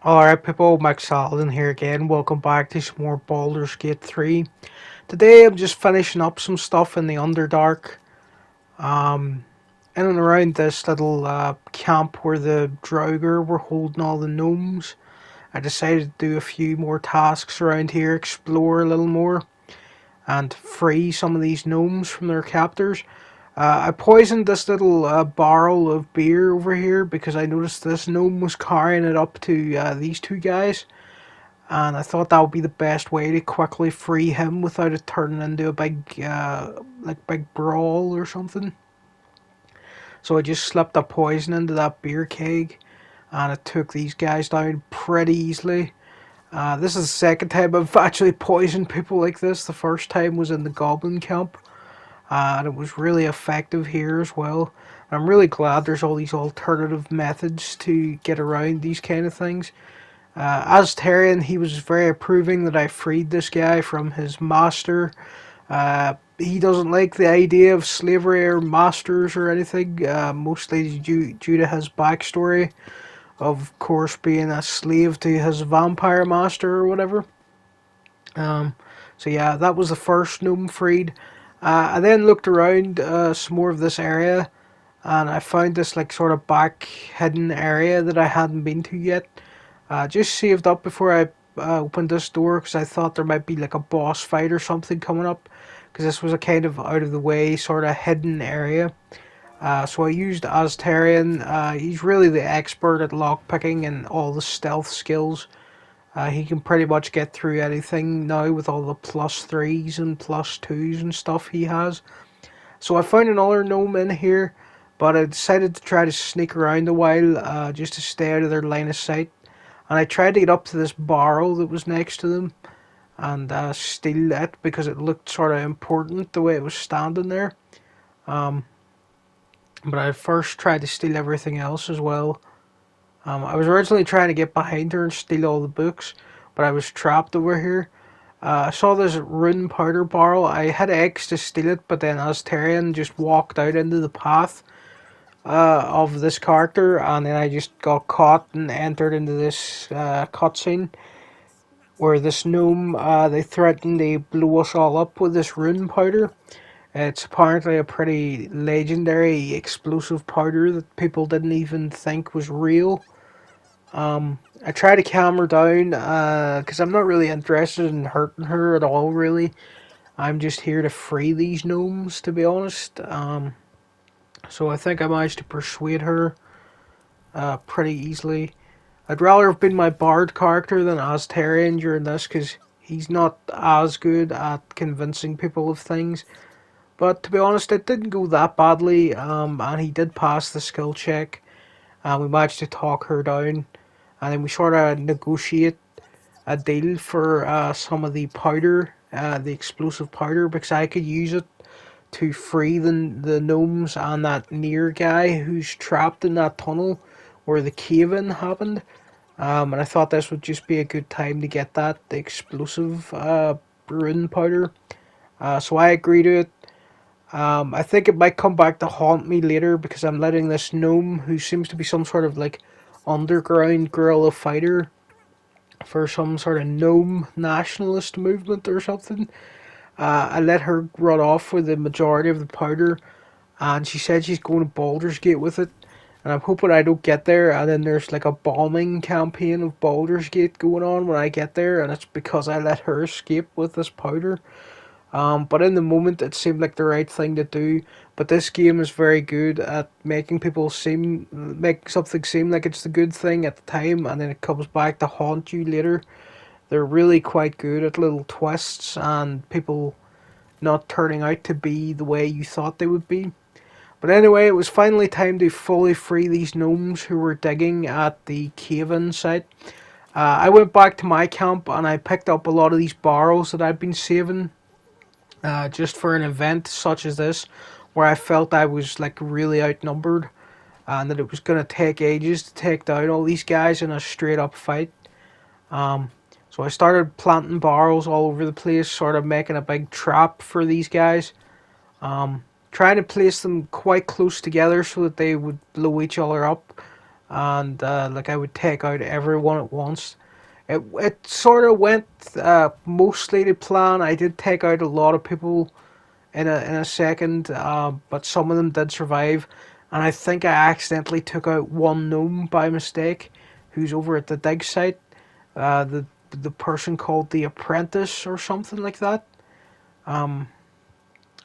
Alright people, Max Alden here again. Welcome back to some more Baldur's Gate 3. Today I'm just finishing up some stuff in the Underdark. Um, in and around this little camp where the Draugr were holding all the gnomes. I decided to do a few more tasks around here, explore a little more, and free some of these gnomes from their captors. I poisoned this little barrel of beer over here because I noticed this gnome was carrying it up to these two guys. And I thought that would be the best way to quickly free him without it turning into a big brawl or something. So I just slipped a poison into that beer keg, and it took these guys down pretty easily. This is the second time I've actually poisoned people like this. The first time was in the Goblin Camp, and it was really effective here as well. I'm really glad there's all these alternative methods to get around these kind of things. As Tyrion, he was very approving that I freed this guy from his master. He doesn't like the idea of slavery or masters or anything, mostly due to his backstory, of course, being a slave to his vampire master or whatever. Um, so yeah, that was the first gnome freed. I then looked around some more of this area, and I found this like sort of back hidden area that I hadn't been to yet. Just saved up before I opened this door because I thought there might be like a boss fight or something coming up, because this was a kind of out of the way sort of hidden area. So I used Aztarian. He's really the expert at lockpicking and all the stealth skills. He can pretty much get through anything now with all the plus threes and plus twos and stuff he has. So I found another gnome in here, but I decided to try to sneak around a while just to stay out of their line of sight. And I tried to get up to this barrel that was next to them and steal it because it looked sort of important the way it was standing there. Um, but I first tried to steal everything else as well. I was originally trying to get behind her and steal all the books, but I was trapped over here. I saw this rune powder barrel. I had X to steal it, but then Asterion just walked out into the path of this character, and then I just got caught and entered into this cutscene where this gnome, they threatened to blow us all up with this rune powder. It's apparently a pretty legendary explosive powder that people didn't even think was real. I try to calm her down because I'm not really interested in hurting her at all, really. I'm just here to free these gnomes, to be honest. So I think I managed to persuade her pretty easily. I'd rather have been my bard character than Aztarian during this because he's not as good at convincing people of things. But to be honest, it didn't go that badly, and he did pass the skill check. We managed to talk her down, and then we sort of negotiate a deal for some of the powder, the explosive powder, because I could use it to free the gnomes and that near guy who's trapped in that tunnel where the cave-in happened. And I thought this would just be a good time to get that the explosive rune powder. So I agree to it. I think it might come back to haunt me later because I'm letting this gnome, who seems to be some sort of like underground guerrilla fighter for some sort of gnome nationalist movement or something. I let her run off with the majority of the powder, and she said she's going to Baldur's Gate with it. And I'm hoping I don't get there, and then there's like a bombing campaign of Baldur's Gate going on when I get there, and it's because I let her escape with this powder. But in the moment, it seemed like the right thing to do. But this game is very good at making people make something seem like it's the good thing at the time, and then it comes back to haunt you later. They're really quite good at little twists and people not turning out to be the way you thought they would be. But anyway, it was finally time to fully free these gnomes who were digging at the cave-in site. I went back to my camp and I picked up a lot of these barrels that I'd been saving just for an event such as this, where I felt I was like really outnumbered and that it was going to take ages to take down all these guys in a straight up fight. Um, so I started planting barrels all over the place, sort of making a big trap for these guys. Trying to place them quite close together so that they would blow each other up. and like I would take out everyone at once. It sort of went mostly to plan. I did take out a lot of people in a second, but some of them did survive, and I think I accidentally took out one gnome by mistake, who's over at the dig site. The person called the apprentice or something like that. Um,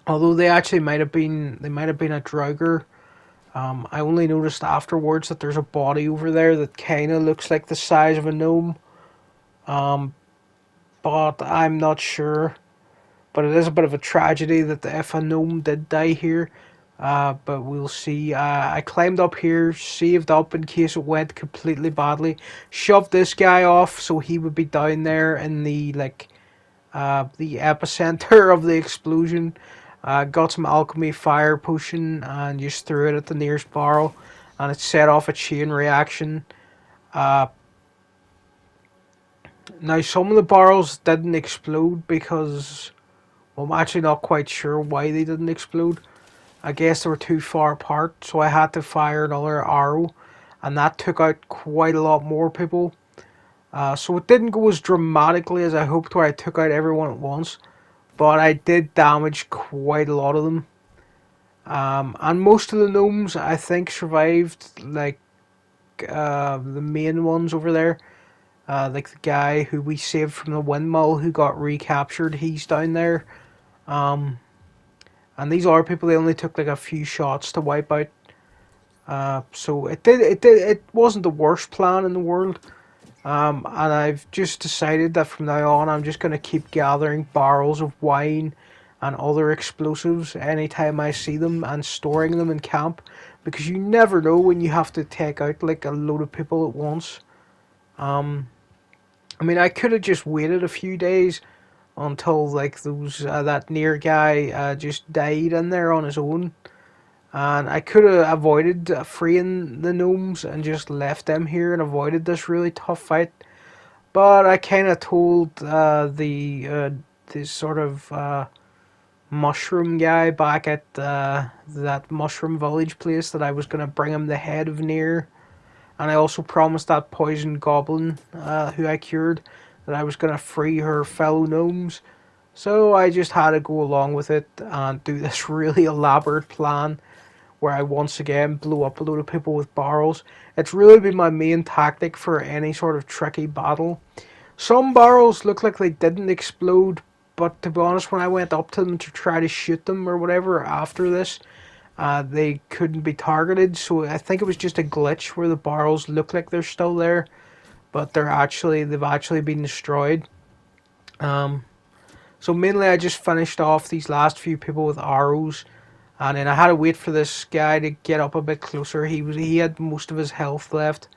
Although they might have been a Draugr. I only noticed afterwards that there's a body over there that kind of looks like the size of a gnome. Um, but I'm not sure. But it is a bit of a tragedy that if a gnome did die here. But we'll see. I climbed up here, saved up in case it went completely badly. Shoved this guy off so he would be down there in the epicenter of the explosion. Got some alchemy fire potion and just threw it at the nearest barrel, and it set off a chain reaction. Uh, Now some of the barrels didn't explode because, well, I'm actually not quite sure why they didn't explode. I guess they were too far apart, so I had to fire another arrow, and that took out quite a lot more people. So it didn't go as dramatically as I hoped, where I took out everyone at once, but I did damage quite a lot of them. And most of the gnomes, I think, survived, like the main ones over there. Like the guy who we saved from the windmill who got recaptured, he's down there. Um, and these are people, they only took like a few shots to wipe out. So it wasn't the worst plan in the world. And I've just decided that from now on I'm just going to keep gathering barrels of wine and other explosives anytime I see them and storing them in camp, because you never know when you have to take out like a load of people at once. Um, I mean, I could have just waited a few days until like those that near guy just died in there on his own, and I could have avoided freeing the gnomes and just left them here and avoided this really tough fight. But I kind of told this sort of mushroom guy back at that mushroom village place that I was gonna bring him the head of Nier, and I also promised that poison goblin who I cured that I was gonna free her fellow gnomes. So I just had to go along with it and do this really elaborate plan where I once again blew up a load of people with barrels. It's really been my main tactic for any sort of tricky battle. Some barrels look like they didn't explode, but to be honest, when I went up to them to try to shoot them or whatever after this, they couldn't be targeted. So I think it was just a glitch where the barrels look like they're still there, but they've actually been destroyed. Um, so mainly I just finished off these last few people with arrows, and then I had to wait for this guy to get up a bit closer. He had most of his health left,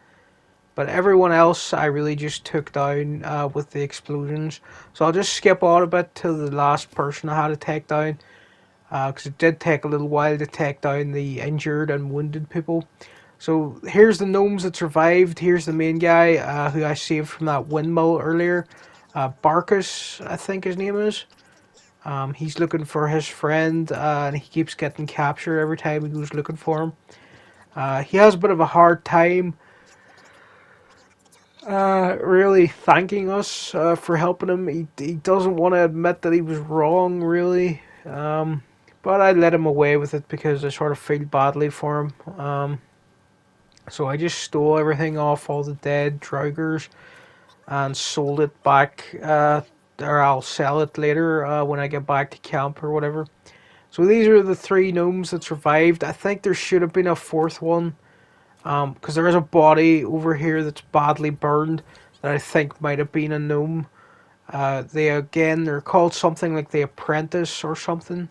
but everyone else I really just took down with the explosions. So I'll just skip on a bit to the last person I had to take down, because it did take a little while to take down the injured and wounded people. So here's the gnomes that survived. Here's the main guy who I saved from that windmill earlier. Barkus, I think his name is. He's looking for his friend, and he keeps getting captured every time he goes looking for him. He has a bit of a hard time really thanking us for helping him. He doesn't want to admit that he was wrong, really. But I let him away with it because I sort of feel badly for him. So I just stole everything off all the dead Draugrs and sold it back, or I'll sell it later when I get back to camp or whatever. So these are the three gnomes that survived. I think there should have been a fourth one, because there is a body over here that's badly burned that I think might have been a gnome. They're called something like the apprentice or something.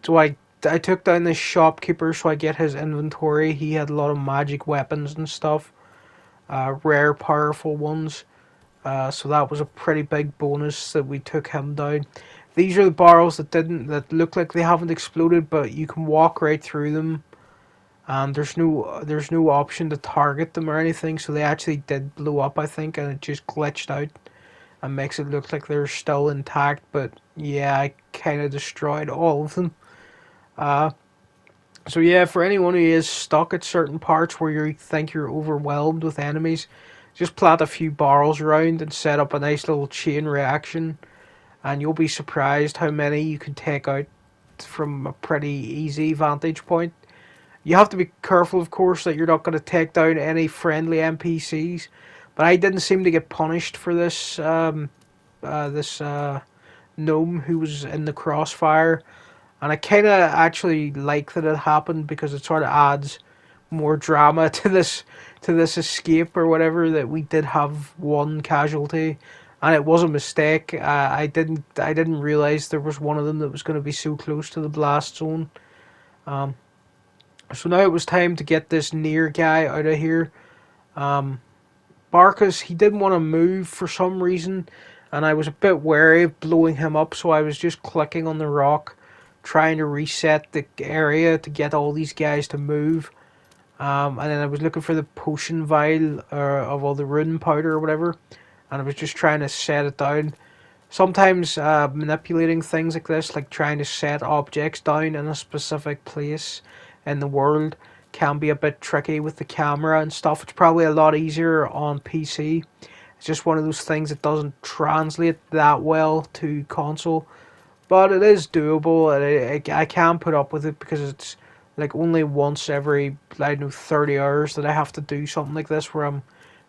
So I took down this shopkeeper so I get his inventory. He had a lot of magic weapons and stuff, rare, powerful ones. So that was a pretty big bonus that we took him down. These are the barrels that look like they haven't exploded, but you can walk right through them, and there's no option to target them or anything. So they actually did blow up, I think, and it just glitched out and makes it look like they're still intact. But yeah, I kind of destroyed all of them. Uh, So yeah, for anyone who is stuck at certain parts where you think you're overwhelmed with enemies, just plant a few barrels around and set up a nice little chain reaction, and you'll be surprised how many you can take out from a pretty easy vantage point. You have to be careful, of course, that you're not going to take down any friendly NPCs. But I didn't seem to get punished for this gnome who was in the crossfire, and I kind of actually like that it happened because it sort of adds more drama to this escape or whatever. That we did have one casualty, and it was a mistake. I didn't realize there was one of them that was going to be so close to the blast zone. Um, so now it was time to get this near guy out of here. Um, Barkus, he didn't want to move for some reason, and I was a bit wary of blowing him up, so I was just clicking on the rock, trying to reset the area to get all these guys to move. And then I was looking for the potion vial of all the rune powder or whatever, and I was just trying to set it down. Sometimes manipulating things like this, like trying to set objects down in a specific place in the world, can be a bit tricky with the camera and stuff. It's probably a lot easier on PC. It's just one of those things that doesn't translate that well to console, but it is doable, and I can put up with it because it's like only once every, I don't know, 30 hours that I have to do something like this where I'm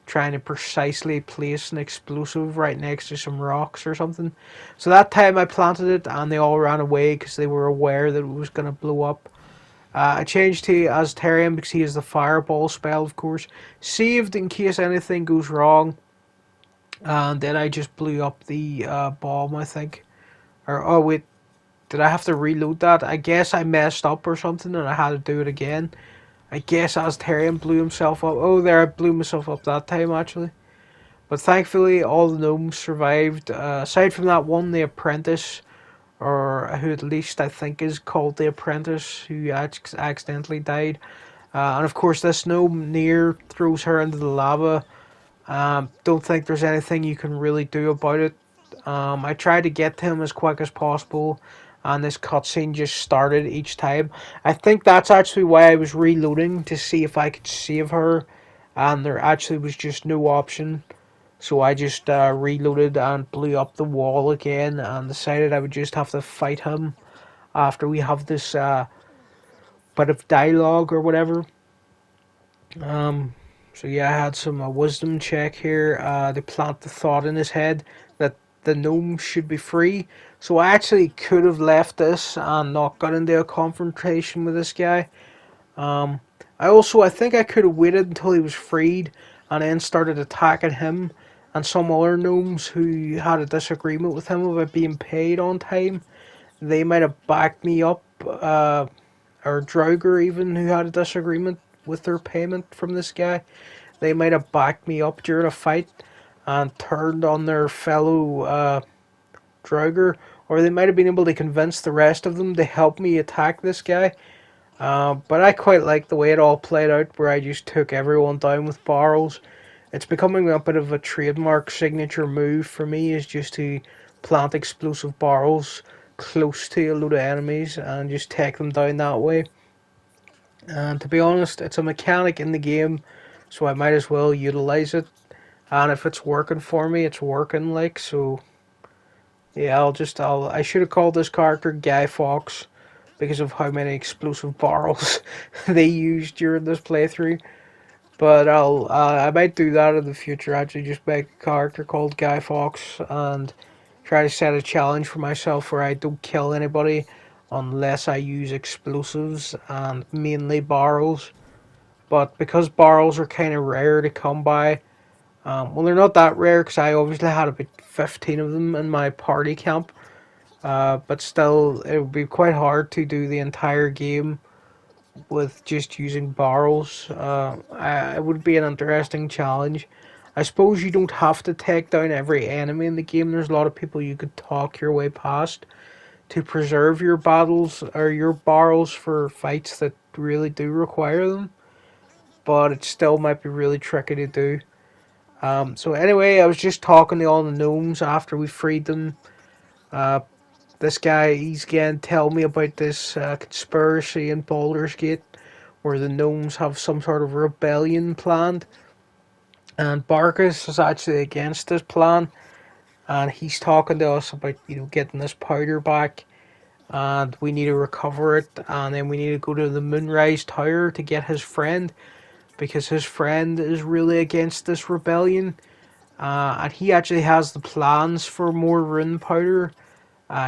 trying to precisely place an explosive right next to some rocks or something. So that time I planted it and they all ran away because they were aware that it was going to blow up. I changed to Aztarian because he has the fireball spell, of course. Saved in case anything goes wrong. And then I just blew up the bomb, I think. Or, oh wait, did I have to reload that? I guess I messed up or something and I had to do it again. I guess Aztarian blew himself up. Oh, there, I blew myself up that time, actually. But thankfully, all the gnomes survived. Aside from that one, the apprentice, or who at least I think is called the apprentice, who accidentally died. And of course, this gnome near throws her into the lava. Don't think there's anything you can really do about it. I tried to get to him as quick as possible, and this cutscene just started each time. I think that's actually why I was reloading to see if I could save her, and there actually was just no option. So I just reloaded and blew up the wall again, and decided I would just have to fight him after we have this bit of dialogue or whatever. Um, so yeah, I had some wisdom check here. To plant the thought in his head that the gnome should be free. So I actually could have left this and not got into a confrontation with this guy. Um, I think I could have waited until he was freed and then started attacking him and some other gnomes who had a disagreement with him about being paid on time. They might have backed me up, or Draugr even, who had a disagreement with their payment from this guy. They might have backed me up during a fight and turned on their fellow Draugr, or they might have been able to convince the rest of them to help me attack this guy. But I quite like the way it all played out, where I just took everyone down with barrels. It's becoming a bit of a trademark signature move for me, is just to plant explosive barrels close to a load of enemies and just take them down that way. And to be honest, it's a mechanic in the game, so I might as well utilize it. And if it's working for me, it's working, like, so yeah, I should have called this character Guy Fawkes because of how many explosive barrels they used during this playthrough. But I might do that in the future. Actually, just make a character called Guy Fawkes and try to set a challenge for myself where I don't kill anybody unless I use explosives and mainly barrels. But because barrels are kind of rare to come by, well, they're not that rare because I obviously had about 15 of them in my party camp. But still, it would be quite hard to do the entire game with just using barrels. It would be an interesting challenge. I suppose you don't have to take down every enemy in the game. There's a lot of people you could talk your way past to preserve your battles or your barrels for fights that really do require them. But it still might be really tricky to do. So anyway, I was just talking to all the gnomes after we freed them. Uh, this guy, he's again telling me about this conspiracy in Baldur's Gate where the gnomes have some sort of rebellion planned, and Barkus is actually against this plan, and he's talking to us about getting this powder back, and we need to recover it, and then we need to go to the Moonrise Tower to get his friend because his friend is really against this rebellion, and he actually has the plans for more rune powder.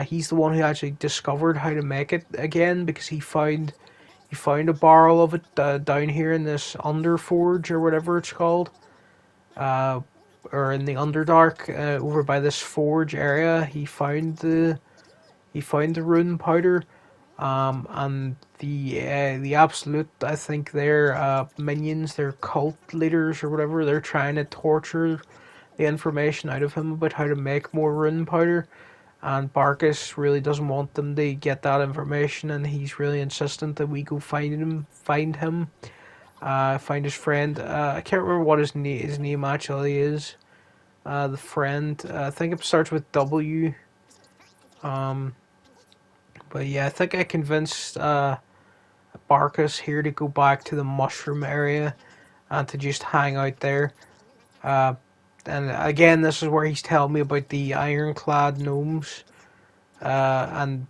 He's the one who actually discovered how to make it again because he found a barrel of it down here in this Underforge or whatever it's called, uh, or in the Underdark over by this forge area. He found the rune powder, and the absolute. I think their minions, their cult leaders or whatever, they're trying to torture the information out of him about how to make more rune powder. And Barkus really doesn't want them to get that information, and he's really insistent that we go find his friend. I can't remember what his name actually is. The friend, I think it starts with W. Um, but yeah, I think I convinced Barkus here to go back to the mushroom area and to just hang out there. Uh, and again, this is where he's telling me about the ironclad gnomes, and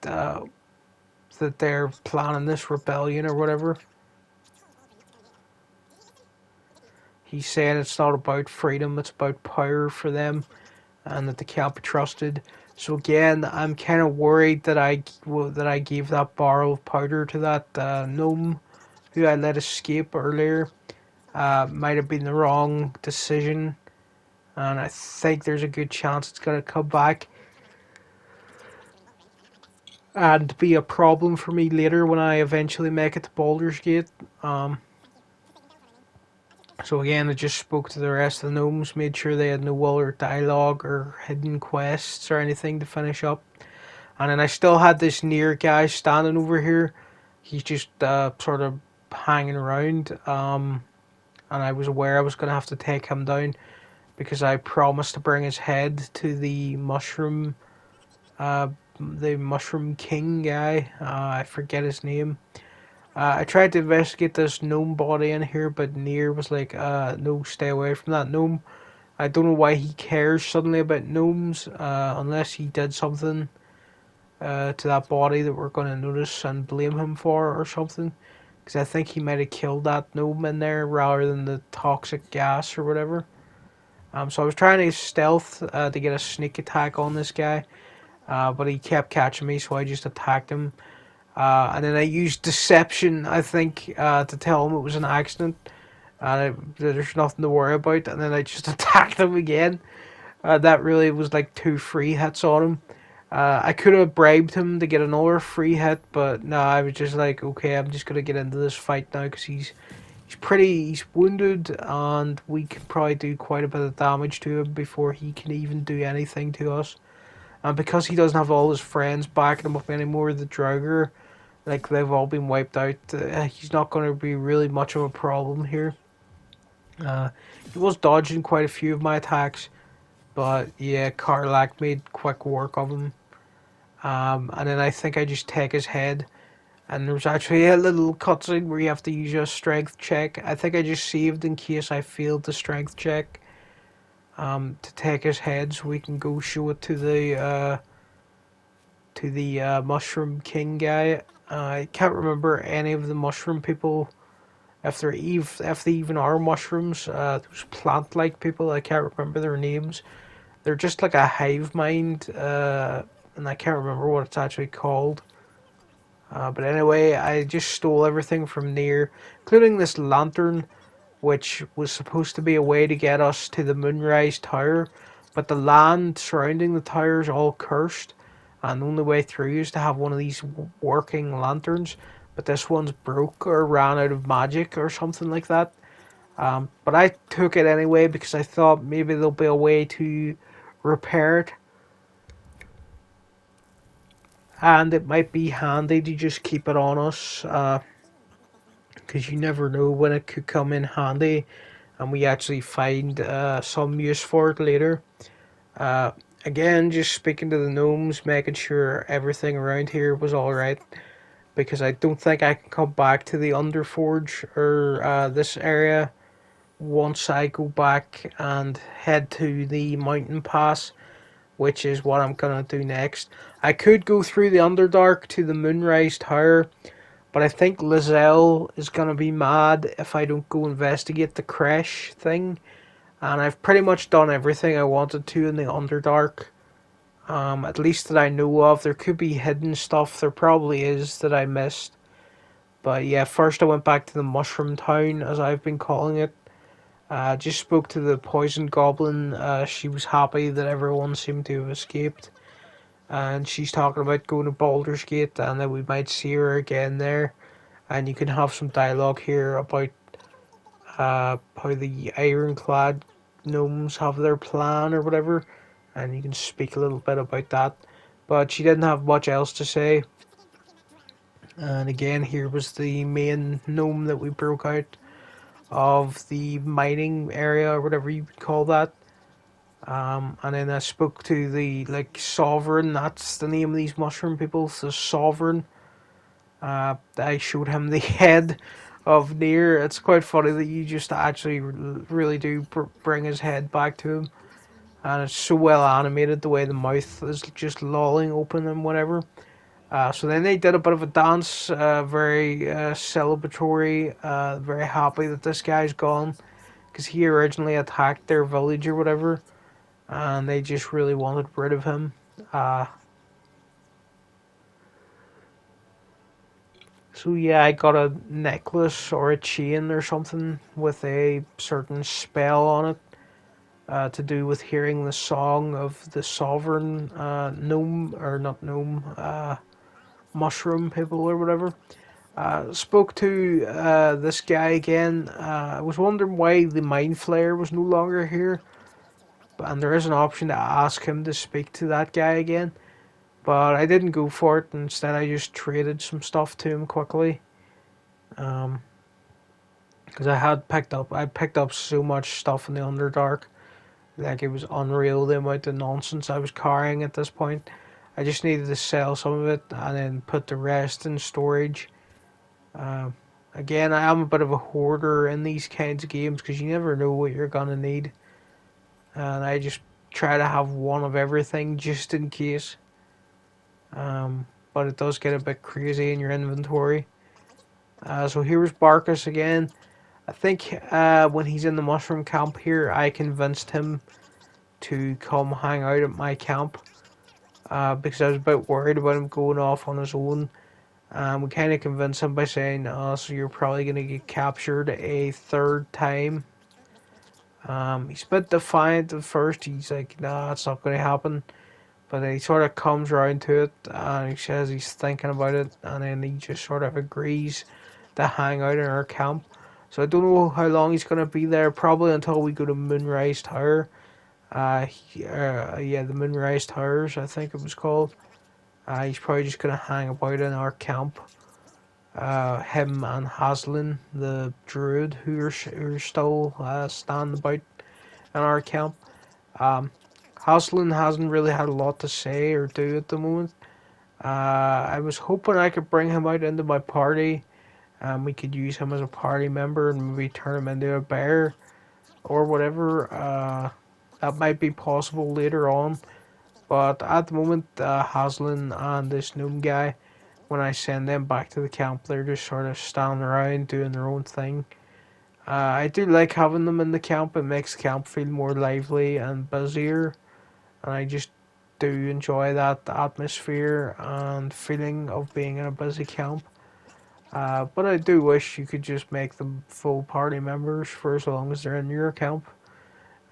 uh, that they're planning this rebellion or whatever. He's saying it's not about freedom, it's about power for them, and that they can't be trusted. So again, I'm kind of worried that I gave that barrel of powder to that gnome who I let escape earlier. Might have been the wrong decision, and I think there's a good chance it's gonna come back and be a problem for me later when I eventually make it to Baldur's Gate. So again, I just spoke to the rest of the gnomes, made sure they had no other dialogue or hidden quests or anything to finish up. And then I still had this near guy standing over here. He's just sort of hanging around. And I was aware I was going to have to take him down because I promised to bring his head to the mushroom king guy. I forget his name. I tried to investigate this gnome body in here, but Nier was like, no, stay away from that gnome. I don't know why he cares suddenly about gnomes, unless he did something to that body that we're going to notice and blame him for or something. Because I think he might have killed that gnome in there rather than the toxic gas or whatever. So I was trying to stealth to get a sneak attack on this guy, but he kept catching me, so I just attacked him. And then I used deception, I think, to tell him it was an accident. There's nothing to worry about. And then I just attacked him again. That really was like 2 free hits on him. I could have bribed him to get another free hit, but no, I was just like, okay, I'm just gonna get into this fight now because he's wounded, and we can probably do quite a bit of damage to him before he can even do anything to us. And because he doesn't have all his friends backing him up anymore, the Draugr, like they've all been wiped out, he's not going to be really much of a problem here. He was dodging quite a few of my attacks, but yeah, Karlak made quick work of him. And then I think I just take his head, and there's actually a little cutscene where you have to use a strength check. I think I just saved in case I failed the strength check. To take his head so we can go show it to the Mushroom King guy. I can't remember any of the mushroom people, if they even are mushrooms. Those plant-like people, I can't remember their names. They're just like a hive mind, and I can't remember what it's actually called. But anyway, I just stole everything from Nier, including this lantern, which was supposed to be a way to get us to the Moonrise Tower, but the land surrounding the tower is all cursed, and the only way through is to have one of these working lanterns, but this one's broke or ran out of magic or something like that. But I took it anyway because I thought maybe there'll be a way to repair it, and it might be handy to just keep it on us, because you never know when it could come in handy and we actually find some use for it later. Again, just speaking to the gnomes, making sure everything around here was alright, because I don't think I can come back to the Underforge or this area once I go back and head to the mountain pass, which is what I'm gonna do next. I could go through the Underdark to the Moonrise Tower, but I think Lizelle is gonna be mad if I don't go investigate the Creche thing. And I've pretty much done everything I wanted to in the Underdark. At least that I know of. There could be hidden stuff. There probably is that I missed. But yeah, first I went back to the Mushroom Town, as I've been calling it. Just spoke to the Poison Goblin. She was happy that everyone seemed to have escaped. And she's talking about going to Baldur's Gate and that we might see her again there. And you can have some dialogue here about how the Ironclad gnomes have their plan or whatever. And you can speak a little bit about that. But she didn't have much else to say. And again, here was the main gnome that we broke out of the mining area or whatever you would call that. And then I spoke to the sovereign. That's the name of these mushroom people. The sovereign. I showed him the head of Near. It's quite funny that you just actually really do bring his head back to him, and it's so well animated the way the mouth is just lolling open and whatever. So then they did a bit of a dance, very celebratory, very happy that this guy's gone, because he originally attacked their village or whatever, and they just really wanted rid of him. Uh, so yeah, I got a necklace or a chain or something with a certain spell on it, to do with hearing the song of the sovereign gnome, or not gnome, mushroom people or whatever. Spoke to this guy again. I was wondering why the Mind Flayer was no longer here, and there is an option to ask him to speak to that guy again. But I didn't go for it. Instead, I just traded some stuff to him quickly. Um, because I picked up so much stuff in the Underdark, like it was unreal the amount of nonsense I was carrying at this point. I just needed to sell some of it and then put the rest in storage. Um, Again, I am a bit of a hoarder in these kinds of games because you never know what you're gonna need, and I just try to have one of everything just in case. But it does get a bit crazy in your inventory. So here's Barkus again. I think when he's in the mushroom camp here, I convinced him to come hang out at my camp, because I was a bit worried about him going off on his own. We kind of convinced him by saying, "Oh, so you're probably going to get captured a third time." He's a bit defiant at first. He's like, "Nah, it's not going to happen." But then he sort of comes around to it, and he says he's thinking about it, and then he just sort of agrees to hang out in our camp. So I don't know how long he's going to be there. Probably until we go to Moonrise Tower. Yeah, the Moonrise Towers, I think it was called. He's probably just going to hang about in our camp. Him and Haslin, the druid, who are still standing about in our camp. Um, Haslin hasn't really had a lot to say or do at the moment. I was hoping I could bring him out into my party, and we could use him as a party member and maybe turn him into a bear or whatever. That might be possible later on. But at the moment, Haslin and this gnome guy, when I send them back to the camp, they're just sort of standing around doing their own thing. I do like having them in the camp. It makes the camp feel more lively and busier, and I just do enjoy that atmosphere and feeling of being in a busy camp. But I do wish you could just make them full party members for as long as they're in your camp,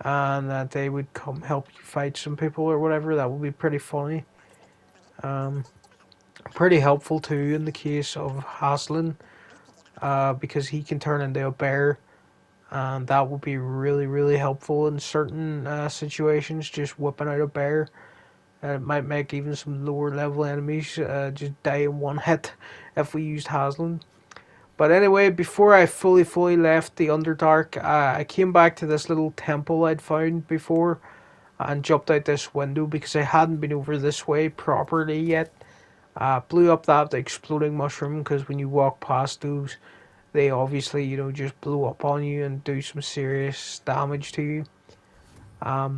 and that they would come help you fight some people or whatever. That would be pretty funny. Um, Pretty helpful too in the case of Haslin, because he can turn into a bear, and that would be really, really helpful in certain situations. Just whipping out a bear. It might make even some lower level enemies just die in one hit if we used Haslin. But anyway, before I fully left the Underdark, I came back to this little temple I'd found before, and jumped out this window because I hadn't been over this way properly yet. Blew up that exploding mushroom because when you walk past those, they obviously, just blow up on you and do some serious damage to you.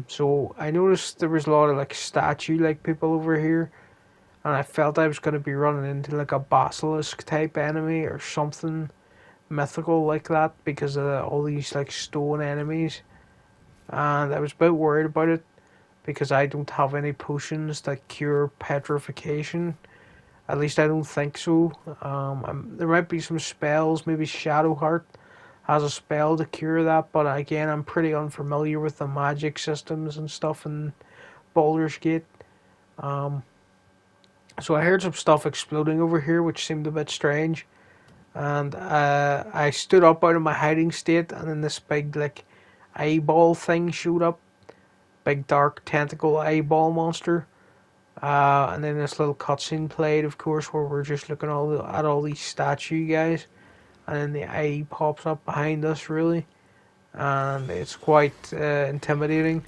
So I noticed there was a lot of like statue like people over here, and I felt I was going to be running into like a basilisk type enemy or something mythical like that because of all these like stone enemies, and I was a bit worried about it because I don't have any potions that cure petrification. At least I don't think so. There might be some spells. Maybe Shadowheart has a spell to cure that, but again, I'm pretty unfamiliar with the magic systems and stuff in Baldur's Gate. Um, so I heard some stuff exploding over here, which seemed a bit strange. And I stood up out of my hiding state, and then this big like eyeball thing showed up, big dark tentacle eyeball monster. And then this little cutscene played, of course, where we're just looking at all these statue guys, and then the eye pops up behind us, really, and it's quite intimidating.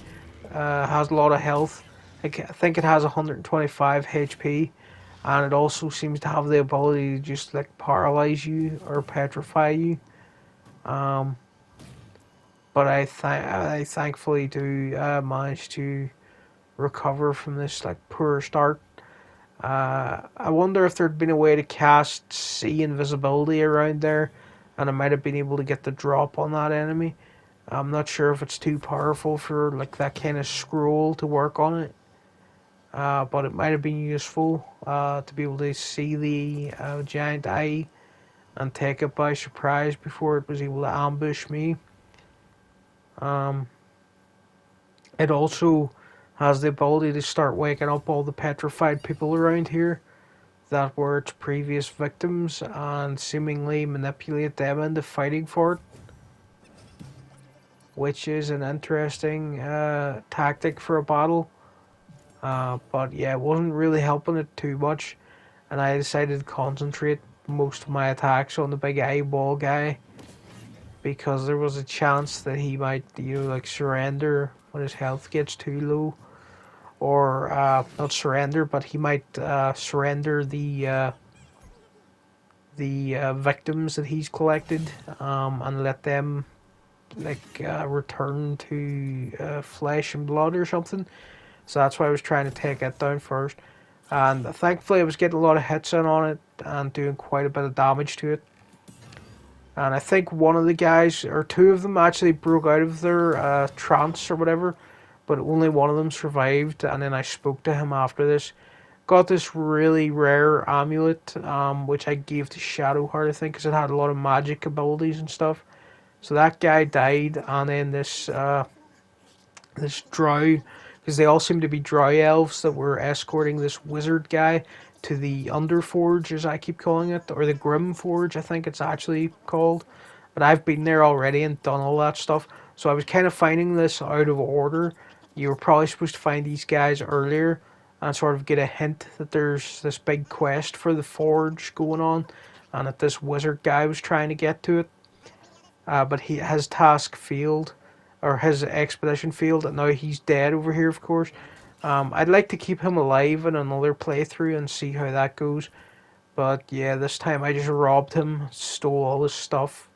Has a lot of health. I think it has 125 HP, and it also seems to have the ability to just like paralyze you or petrify you. Um, but I thankfully do manage to recover from this like poor start. I wonder if there'd been a way to cast see invisibility around there, and I might have been able to get the drop on that enemy. I'm not sure if it's too powerful for like that kind of scroll to work on it, but it might have been useful to be able to see the giant eye and take it by surprise before it was able to ambush me. Um, it also has the ability to start waking up all the petrified people around here that were its previous victims and seemingly manipulate them into fighting for it, which is an interesting tactic for a battle. But yeah, it wasn't really helping it too much, and I decided to concentrate most of my attacks on the big eyeball guy because there was a chance that he might, like surrender when his health gets too low, or not surrender, but he might surrender the victims that he's collected, and let them like return to flesh and blood or something. So that's why I was trying to take it down first. And thankfully, I was getting a lot of hits in on it and doing quite a bit of damage to it. And I think one of the guys, or two of them, actually broke out of their trance or whatever, but only one of them survived. And then I spoke to him after this. Got this really rare amulet, which I gave to Shadowheart, I think, because it had a lot of magic abilities and stuff. So that guy died, and then this drow, because they all seem to be drow elves that were escorting this wizard guy to the Underforge, as I keep calling it, or the Grim Forge, I think it's actually called. But I've been there already and done all that stuff, so I was kind of finding this out of order. You were probably supposed to find these guys earlier and sort of get a hint that there's this big quest for the forge going on, and that this wizard guy was trying to get to it. But his task failed, or his expedition failed, and now he's dead over here, of course. I'd like to keep him alive in another playthrough and see how that goes. But yeah, this time I just robbed him, stole all his stuff.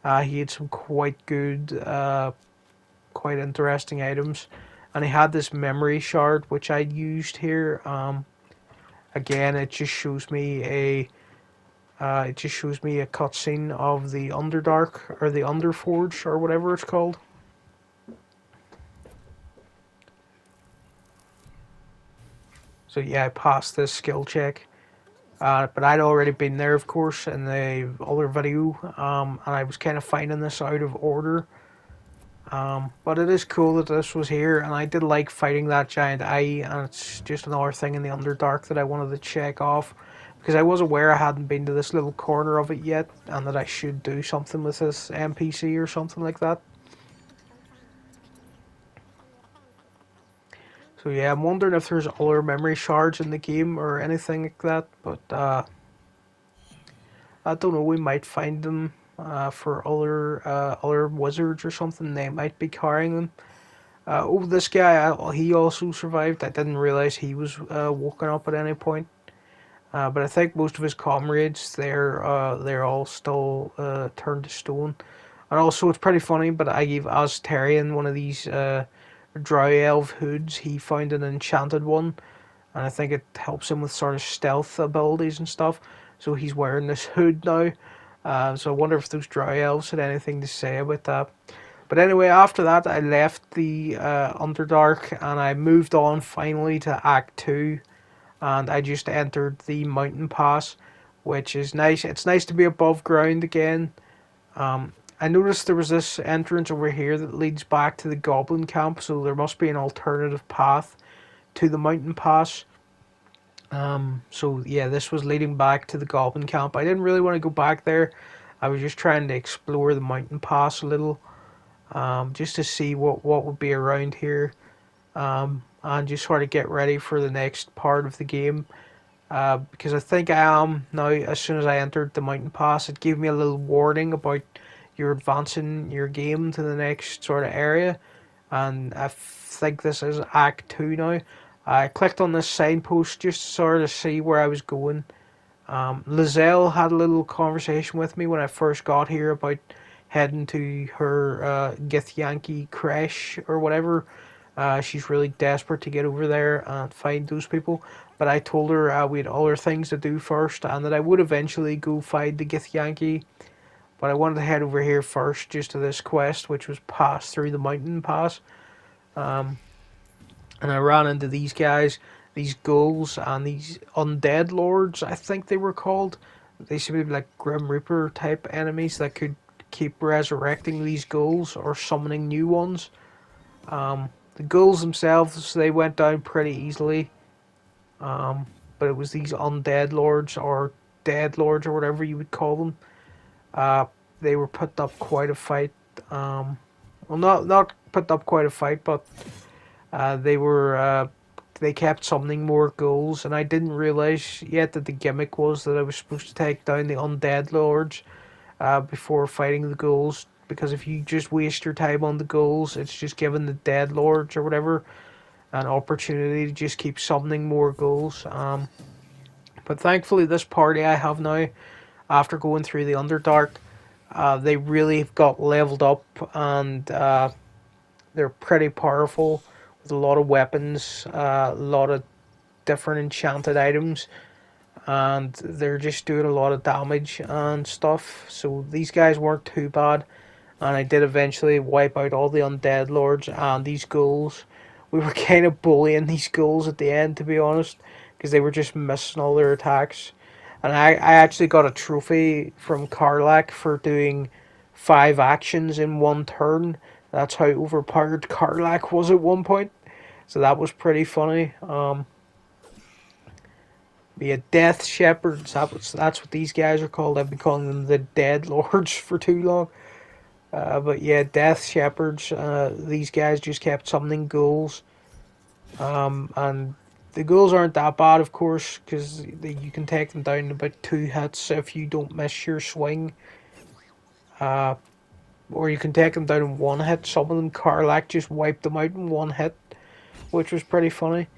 He had some quite good, quite interesting items. And he had this memory shard, which I used here. Again, it just shows me a cutscene of the Underdark, or the Underforge, or whatever it's called. So yeah, I passed this skill check. But I'd already been there, of course, in the other video, and I was kind of finding this out of order. But it is cool that this was here, and I did like fighting that giant eye, and it's just another thing in the Underdark that I wanted to check off, because I was aware I hadn't been to this little corner of it yet, and that I should do something with this NPC or something like that. So yeah, I'm wondering if there's other memory shards in the game or anything like that, but I don't know, we might find them for other wizards or something, they might be carrying them. This guy, he also survived. I didn't realize he was woken up at any point. But I think most of his comrades, they're all still turned to stone. And also, it's pretty funny. But I gave Aztarian one of these drow elf hoods. He found an enchanted one, and I think it helps him with sort of stealth abilities and stuff. So he's wearing this hood now. So I wonder if those drow elves had anything to say about that. But anyway, after that, I left the Underdark and I moved on finally to Act 2. And I just entered the Mountain Pass, which is nice. It's nice to be above ground again. I noticed there was this entrance over here that leads back to the Goblin Camp, so there must be an alternative path to the Mountain Pass. So yeah, this was leading back to the Goblin Camp. I didn't really want to go back there. I was just trying to explore the Mountain Pass a little, just to see what would be around here, and just sort of get ready for the next part of the game. Because I think I am now. As soon as I entered the Mountain Pass, it gave me a little warning about you're advancing your game to the next sort of area, and I think this is Act 2 now. I clicked on this signpost just to sort of see where I was going. Lizelle had a little conversation with me when I first got here about heading to her Githyanki creche or whatever. She's really desperate to get over there and find those people. But I told her we had other things to do first and that I would eventually go find the Githyanki. But I wanted to head over here first just to this quest, which was pass through the mountain pass. And I ran into these guys, these ghouls, and these undead lords, I think they were called. They seem to be like Grim Reaper type enemies that could keep resurrecting these ghouls or summoning new ones. The ghouls themselves, they went down pretty easily. But it was these undead lords or dead lords or whatever you would call them. They were putting up quite a fight. Well, not putting up quite a fight, but they were they kept summoning more ghouls, and I didn't realize yet that the gimmick was that I was supposed to take down the undead lords before fighting the ghouls. Because if you just waste your time on the ghouls, it's just giving the dead lords or whatever an opportunity to just keep summoning more ghouls. But thankfully, this party I have now, after going through the Underdark, they really have got leveled up, and they're pretty powerful with a lot of weapons, a lot of different enchanted items, and they're just doing a lot of damage and stuff. So these guys weren't too bad, and I did eventually wipe out all the undead lords and these ghouls. We were kind of bullying these ghouls at the end, to be honest, because they were just missing all their attacks. And I actually got a trophy from Karlach for doing 5 actions in one turn. That's how overpowered Karlach was at one point. So that was pretty funny. Yeah, Death Shepherds, that's what these guys are called. I've been calling them the Dead Lords for too long. But yeah, Death Shepherds, these guys just kept summoning ghouls. And the ghouls aren't that bad, of course, because you can take them down in about 2 hits if you don't miss your swing. Or you can take them down in 1 hit. Some of them, Karlach just wiped them out in 1 hit, which was pretty funny.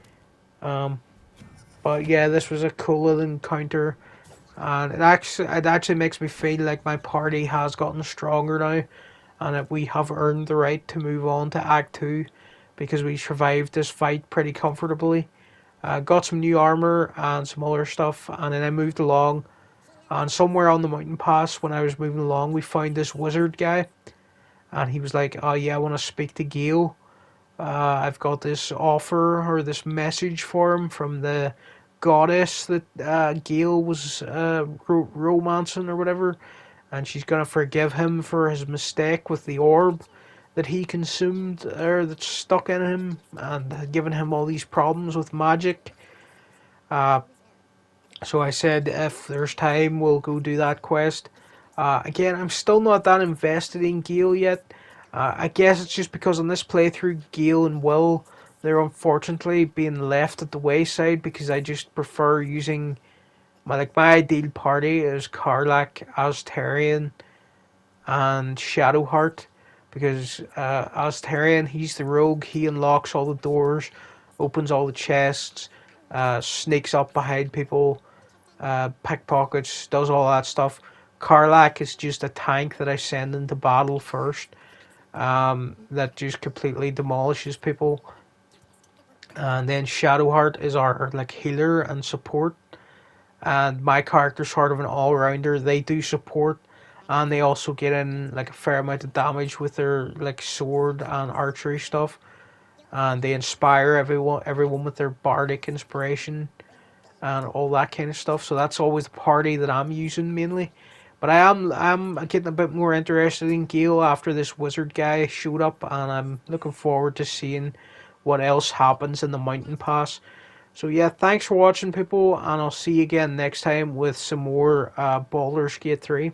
But yeah, this was a cool little encounter. And it actually makes me feel like my party has gotten stronger now, and that we have earned the right to move on to Act 2, because we survived this fight pretty comfortably. Got some new armor and some other stuff, and then I moved along. And somewhere on the mountain pass, when I was moving along, we found this wizard guy, and he was like, "Oh yeah, I want to speak to Gale. I've got this offer or this message for him from the goddess that Gale was romancing or whatever, and she's gonna forgive him for his mistake with the orb that he consumed or that's stuck in him and given him all these problems with magic." So I said, if there's time, we'll go do that quest. Again, I'm still not that invested in Gale yet. I guess it's just because on this playthrough, Gale and Will, they're unfortunately being left at the wayside, because I just prefer using my ideal party is Karlach, Aztarian, and Shadowheart, because as Tyrion, he's the rogue. He unlocks all the doors, opens all the chests, sneaks up behind people, pickpockets, does all that stuff. Karlach is just a tank that I send into battle first, that just completely demolishes people. And then Shadowheart is our like healer and support. And my character's sort of an all rounder. They do support, and they also get in like a fair amount of damage with their like sword and archery stuff. And they inspire everyone with their bardic inspiration and all that kind of stuff. So that's always the party that I'm using mainly. But I'm getting a bit more interested in Gale after this wizard guy showed up, and I'm looking forward to seeing what else happens in the mountain pass. So yeah, thanks for watching, people, and I'll see you again next time with some more Baldur's Gate 3.